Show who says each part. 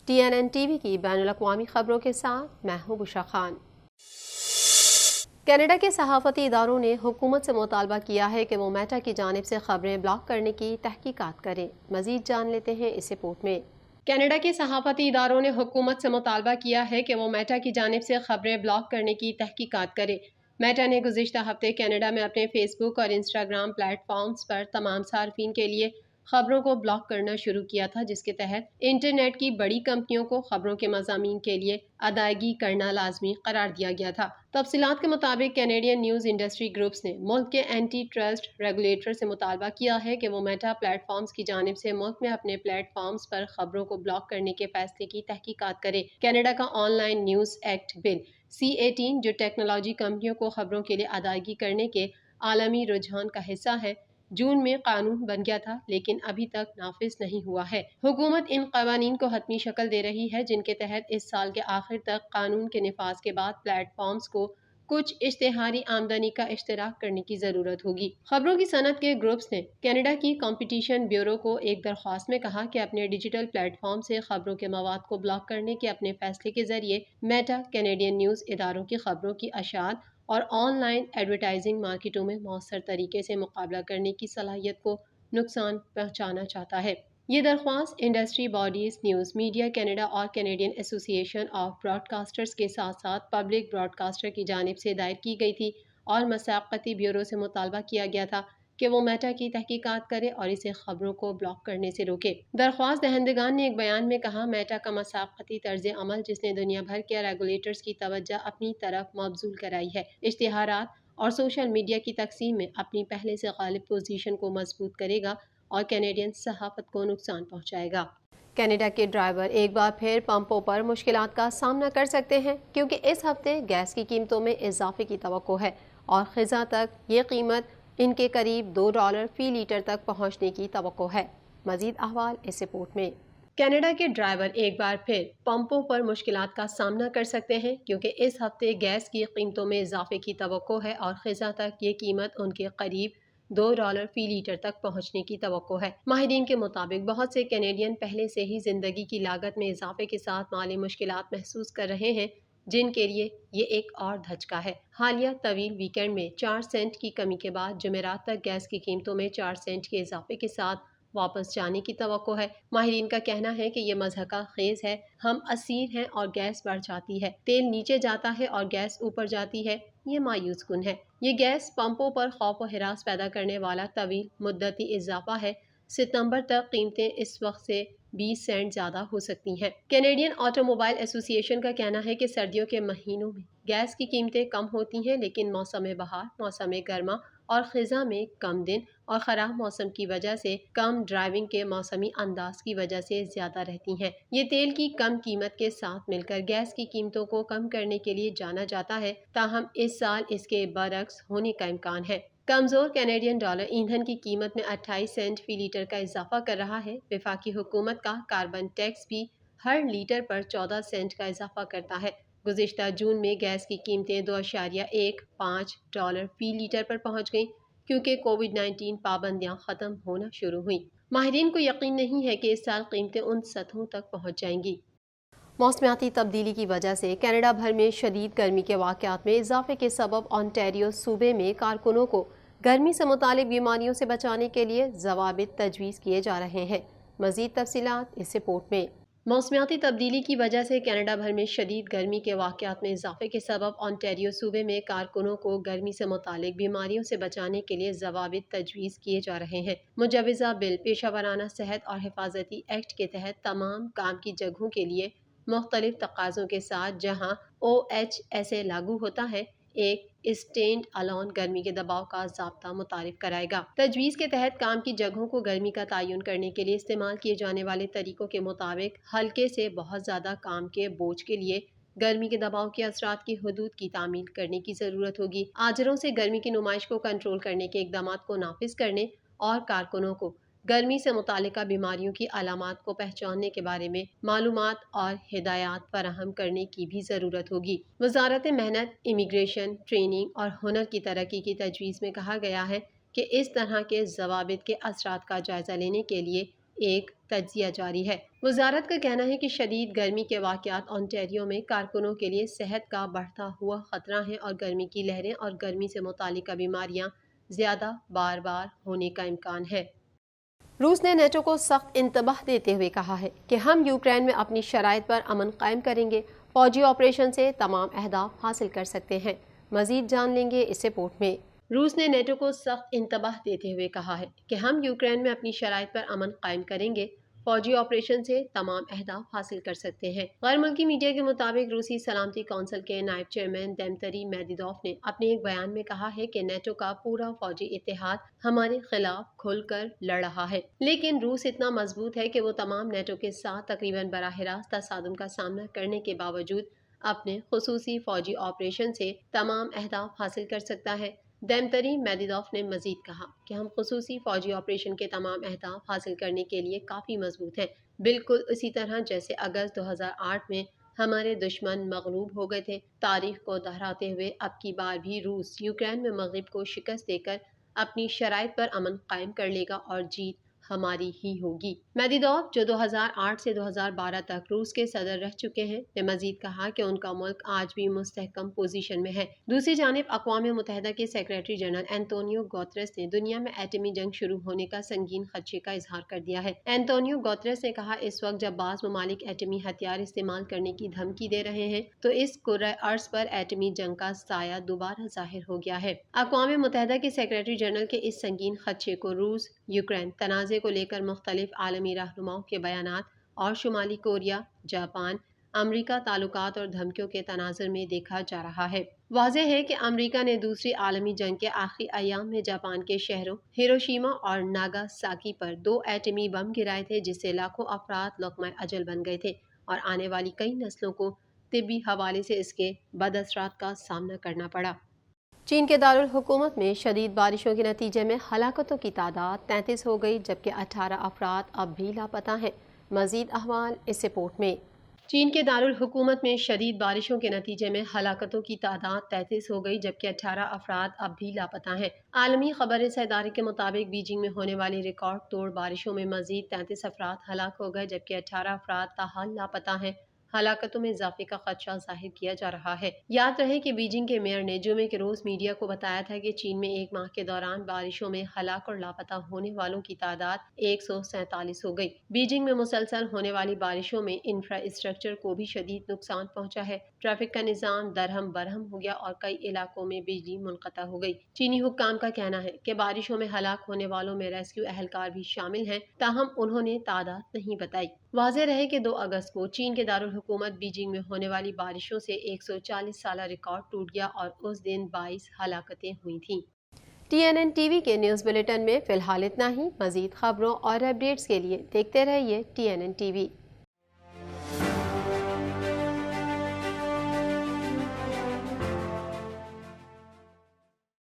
Speaker 1: TNN-TV کی بین الاقوامی خبروں کے ساتھ میں ہوں بشرا خان۔ کینیڈا کے صحافتی اداروں نے حکومت سے مطالبہ کیا ہے کہ وہ میٹا کی جانب سے خبریں بلاک کرنے کی تحقیقات کرے۔ مزید جان لیتے ہیں اس رپورٹ میں۔ کینیڈا کے صحافتی اداروں نے حکومت سے مطالبہ کیا ہے کہ وہ میٹا کی جانب سے خبریں بلاک کرنے کی تحقیقات کرے۔ میٹا نے گزشتہ ہفتے کینیڈا میں اپنے فیس بک اور انسٹاگرام پلیٹ فارمز پر تمام صارفین کے لیے خبروں کو بلاک کرنا شروع کیا تھا، جس کے تحت انٹرنیٹ کی بڑی کمپنیوں کو خبروں کے مضامین کے لیے ادائیگی کرنا لازمی قرار دیا گیا تھا۔ تفصیلات کے مطابق کینیڈین نیوز انڈسٹری گروپس نے ملک کے اینٹی ٹرسٹ ریگولیٹر سے مطالبہ کیا ہے کہ وہ میٹا پلیٹ فارمز کی جانب سے ملک میں اپنے پلیٹ فارمز پر خبروں کو بلاک کرنے کے فیصلے کی تحقیقات کرے۔ کینیڈا کا on line news act bill C-18 جو ٹیکنالوجی کمپنیوں کو خبروں کے لیے ادائیگی کرنے کے عالمی رجحان کا حصہ ہے، جون میں قانون بن گیا تھا لیکن ابھی تک نافذ نہیں ہوا ہے۔ حکومت ان قوانین کو حتمی شکل دے رہی ہے جن کے تحت اس سال کے آخر تک قانون کے نفاذ کے بعد پلیٹ فارمز کو کچھ اشتہاری آمدنی کا اشتراک کرنے کی ضرورت ہوگی۔ خبروں کی صنعت کے گروپس نے کینیڈا کی کمپٹیشن بیورو کو ایک درخواست میں کہا کہ اپنے ڈیجیٹل پلیٹ فارم سے خبروں کے مواد کو بلاک کرنے کے اپنے فیصلے کے ذریعے میٹا کینیڈین نیوز اداروں کی خبروں کی اشاعت اور آن لائن ایڈورٹائزنگ مارکیٹوں میں مؤثر طریقے سے مقابلہ کرنے کی صلاحیت کو نقصان پہنچانا چاہتا ہے۔ یہ درخواست industry bodies, news media Canada اور کینیڈین ایسوسی ایشن آف براڈ کاسٹرز کے ساتھ ساتھ پبلک براڈ کاسٹر کی جانب سے دائر کی گئی تھی اور مسابقتی بیورو سے مطالبہ کیا گیا تھا کہ وہ میٹا کی تحقیقات کرے اور اسے خبروں کو بلاک کرنے سے روکے۔ درخواست دہندگان نے ایک بیان میں کہا، میٹا کا مسابقتی طرز عمل جس نے دنیا بھر کے ریگولیٹرز کی توجہ اپنی طرف مبذول کرائی ہے، اشتہارات اور سوشل میڈیا کی تقسیم میں اپنی پہلے سے غالب پوزیشن کو مضبوط کرے گا اور کینیڈین صحافت کو نقصان پہنچائے گا۔ کینیڈا کے ڈرائیور ایک بار پھر پمپوں پر مشکلات کا سامنا کر سکتے ہیں کیونکہ اس ہفتے گیس کی قیمتوں میں اضافے کی توقع ہے اور خزاں تک یہ قیمت ان کے قریب $2 فی لیٹر تک پہنچنے کی توقع ہے۔ مزید احوال اس رپورٹ میں۔ کینیڈا کے ڈرائیور ایک بار پھر پمپوں پر مشکلات کا سامنا کر سکتے ہیں کیونکہ اس ہفتے گیس کی قیمتوں میں اضافے کی توقع ہے اور خزاں تک یہ قیمت ان کے قریب $2 فی لیٹر تک پہنچنے کی توقع ہے۔ ماہرین کے مطابق بہت سے کینیڈین پہلے سے ہی زندگی کی لاگت میں اضافے کے ساتھ مالی مشکلات محسوس کر رہے ہیں، جن کے لیے یہ ایک اور دھچکا ہے۔ حالیہ طویل ویکینڈ میں 4 سینٹ کی کمی کے بعد جمعرات تک گیس کی قیمتوں میں 4 سینٹ کے اضافے کے ساتھ واپس جانے کی توقع ہے۔ ماہرین کا کہنا ہے کہ یہ مضحکہ خیز ہے، ہم اسیر ہیں اور گیس بڑھ جاتی ہے، تیل نیچے جاتا ہے اور گیس اوپر جاتی ہے، یہ مایوس کن ہے۔ یہ گیس پمپوں پر خوف و ہراس پیدا کرنے والا طویل مدتی اضافہ ہے۔ ستمبر تک قیمتیں اس وقت سے 20 سینٹ زیادہ ہو سکتی ہیں۔ کینیڈین آٹو موبائل ایسوسی ایشن کا کہنا ہے کہ سردیوں کے مہینوں میں گیس کی قیمتیں کم ہوتی ہیں لیکن موسم بہار، موسم گرما اور خزاں میں کم دن اور خراب موسم کی وجہ سے کم ڈرائیونگ کے موسمی انداز کی وجہ سے زیادہ رہتی ہیں۔ یہ تیل کی کم قیمت کے ساتھ مل کر گیس کی قیمتوں کو کم کرنے کے لیے جانا جاتا ہے، تاہم اس سال اس کے برعکس ہونے کا امکان ہے۔ کمزور کینیڈین ڈالر ایندھن کی قیمت میں 28 سینٹ فی لیٹر کا اضافہ کر رہا ہے۔ وفاقی حکومت کا کاربن ٹیکس بھی ہر لیٹر پر 14 سینٹ کا اضافہ کرتا ہے۔ گزشتہ جون میں گیس کی قیمتیں $2.15 فی لیٹر پر پہنچ گئیں کیونکہ کووڈ-19 پابندیاں ختم ہونا شروع ہوئیں۔ ماہرین کو یقین نہیں ہے کہ اس سال قیمتیں ان سطحوں تک پہنچ جائیں گی۔ موسمیاتی تبدیلی کی وجہ سے کینیڈا بھر میں شدید گرمی کے واقعات میں اضافے کے سبب آنٹیریو صوبے میں کارکنوں کو گرمی سے متعلق بیماریوں سے بچانے کے لیے ضوابط تجویز کیے جا رہے ہیں۔ مزید تفصیلات اس رپورٹ میں۔ موسمیاتی تبدیلی کی وجہ سے کینیڈا بھر میں شدید گرمی کے واقعات میں اضافے کے سبب آنٹیریو صوبے میں کارکنوں کو گرمی سے متعلق بیماریوں سے بچانے کے لیے ضوابط تجویز کیے جا رہے ہیں۔ مجوزہ بل پیشہ ورانہ صحت اور حفاظتی ایکٹ کے تحت تمام کام کی جگہوں کے لیے مختلف تقاضوں کے ساتھ، جہاں OHSA لاگو ہوتا ہے، ایک اسٹینڈ الون گرمی کے دباؤ کا ضابطہ متعارف کرائے گا۔ تجویز کے تحت کام کی جگہوں کو گرمی کا تعین کرنے کے لیے استعمال کیے جانے والے طریقوں کے مطابق ہلکے سے بہت زیادہ کام کے بوجھ کے لیے گرمی کے دباؤ کے اثرات کی حدود کی تعمیل کرنے کی ضرورت ہوگی۔ آجروں سے گرمی کی نمائش کو کنٹرول کرنے کے اقدامات کو نافذ کرنے اور کارکنوں کو گرمی سے متعلقہ بیماریوں کی علامات کو پہچاننے کے بارے میں معلومات اور ہدایات فراہم کرنے کی بھی ضرورت ہوگی۔ وزارت محنت، امیگریشن، ٹریننگ اور ہنر کی ترقی کی تجویز میں کہا گیا ہے کہ اس طرح کے ضوابط کے اثرات کا جائزہ لینے کے لیے ایک تجزیہ جاری ہے۔ وزارت کا کہنا ہے کہ شدید گرمی کے واقعات اونٹاریو میں کارکنوں کے لیے صحت کا بڑھتا ہوا خطرہ ہیں اور گرمی کی لہریں اور گرمی سے متعلقہ بیماریاں زیادہ بار ہونے کا امکان ہے۔ روس نے نیٹو کو سخت انتباہ دیتے ہوئے کہا ہے کہ ہم یوکرین میں اپنی شرائط پر امن قائم کریں گے، فوجی آپریشن سے تمام اہداف حاصل کر سکتے ہیں۔ مزید جان لیں گے اس رپورٹ میں۔ روس نے نیٹو کو سخت انتباہ دیتے ہوئے کہا ہے کہ ہم یوکرین میں اپنی شرائط پر امن قائم کریں گے، فوجی آپریشن سے تمام اہداف حاصل کر سکتے ہیں۔ غیر ملکی میڈیا کے مطابق روسی سلامتی کونسل کے نائب چیئرمین دمتری میدویدوف نے اپنے ایک بیان میں کہا ہے کہ نیٹو کا پورا فوجی اتحاد ہمارے خلاف کھل کر لڑ رہا ہے، لیکن روس اتنا مضبوط ہے کہ وہ تمام نیٹو کے ساتھ تقریباً براہ راست تصادم کا سامنا کرنے کے باوجود اپنے خصوصی فوجی آپریشن سے تمام اہداف حاصل کر سکتا ہے۔ دمتری میدویدوف نے مزید کہا کہ ہم خصوصی فوجی آپریشن کے تمام اہداف حاصل کرنے کے لیے کافی مضبوط ہیں، بالکل اسی طرح جیسے اگست 2008 میں ہمارے دشمن مغلوب ہو گئے تھے۔ تاریخ کو دہراتے ہوئے اب کی بار بھی روس یوکرین میں مغرب کو شکست دے کر اپنی شرائط پر امن قائم کر لے گا اور جیت ہماری ہی ہوگی۔ میدویدوف جو 2008 سے 2012 تک روس کے صدر رہ چکے ہیں، نے مزید کہا کہ ان کا ملک آج بھی مستحکم پوزیشن میں ہے۔ دوسری جانب اقوام متحدہ کے سیکریٹری جنرل اینٹونیو گوتریس نے دنیا میں ایٹمی جنگ شروع ہونے کا سنگین خدشے کا اظہار کر دیا ہے۔ اینٹونیو گوتریس نے کہا اس وقت جب بعض ممالک ایٹمی ہتھیار استعمال کرنے کی دھمکی دے رہے ہیں تو اس کرۂ ارض پر ایٹمی جنگ کا سایہ دوبارہ ظاہر ہو گیا ہے۔ اقوام متحدہ کے سیکریٹری جنرل کے اس سنگین خدشے کو روس یوکرین تنازع کو لے کر مختلف عالمی رہنماؤں کے بیانات اور شمالی کوریا، جاپان، امریکہ تعلقات اور دھمکیوں کے تناظر میں دیکھا جا رہا ہے۔ واضح ہے کہ امریکہ نے دوسری عالمی جنگ کے آخری ایام میں جاپان کے شہروں ہیروشیما اور ناگاساکی پر 2 ایٹمی بم گرائے تھے، جس سے لاکھوں افراد لقمہ اجل بن گئے تھے اور آنے والی کئی نسلوں کو طبی حوالے سے اس کے بد اثرات کا سامنا کرنا پڑا۔ چین کے دارالحکومت میں شدید بارشوں کے نتیجے میں ہلاکتوں کی تعداد 33 ہو گئی جبکہ 18 افراد اب بھی لاپتہ ہیں۔ مزید احوال اس رپورٹ میں۔ چین کے دارالحکومت میں شدید بارشوں کے نتیجے میں ہلاکتوں کی تعداد 33 ہو گئی جبکہ 18 افراد اب بھی لاپتہ ہیں۔ عالمی خبر رساں ادارے کے مطابق بیجنگ میں ہونے والی ریکارڈ توڑ بارشوں میں مزید 33 افراد ہلاک ہو گئے جبکہ 18 افراد تاحال لاپتہ ہیں۔ ہلاکتوں میں اضافے کا خدشہ ظاہر کیا جا رہا ہے۔ یاد رہے کہ بیجنگ کے میئر نے جمعے کے روز میڈیا کو بتایا تھا کہ چین میں ایک ماہ کے دوران بارشوں میں ہلاک اور لاپتہ ہونے والوں کی تعداد 147 ہو گئی۔ بیجنگ میں مسلسل ہونے والی بارشوں میں انفراسٹرکچر کو بھی شدید نقصان پہنچا ہے۔ ٹریفک کا نظام درہم برہم ہو گیا اور کئی علاقوں میں بجلی منقطع ہو گئی۔ چینی حکام کا کہنا ہے کہ بارشوں میں ہلاک ہونے والوں میں ریسکیو اہلکار بھی شامل ہیں، تاہم انہوں نے تعداد نہیں بتائی۔ واضح رہے کہ 2 اگست کو چین کے دارالحکومت بیجنگ میں ہونے والی بارشوں سے 140 سالہ ریکارڈ ٹوٹ گیا اور اس دن 22 ہلاکتیں ہوئی تھیں۔ TNN ٹی وی کے نیوز بلیٹن میں فی الحال اتنا ہی۔ مزید خبروں اور اپڈیٹس کے لیے دیکھتے رہیے TNN ٹی وی۔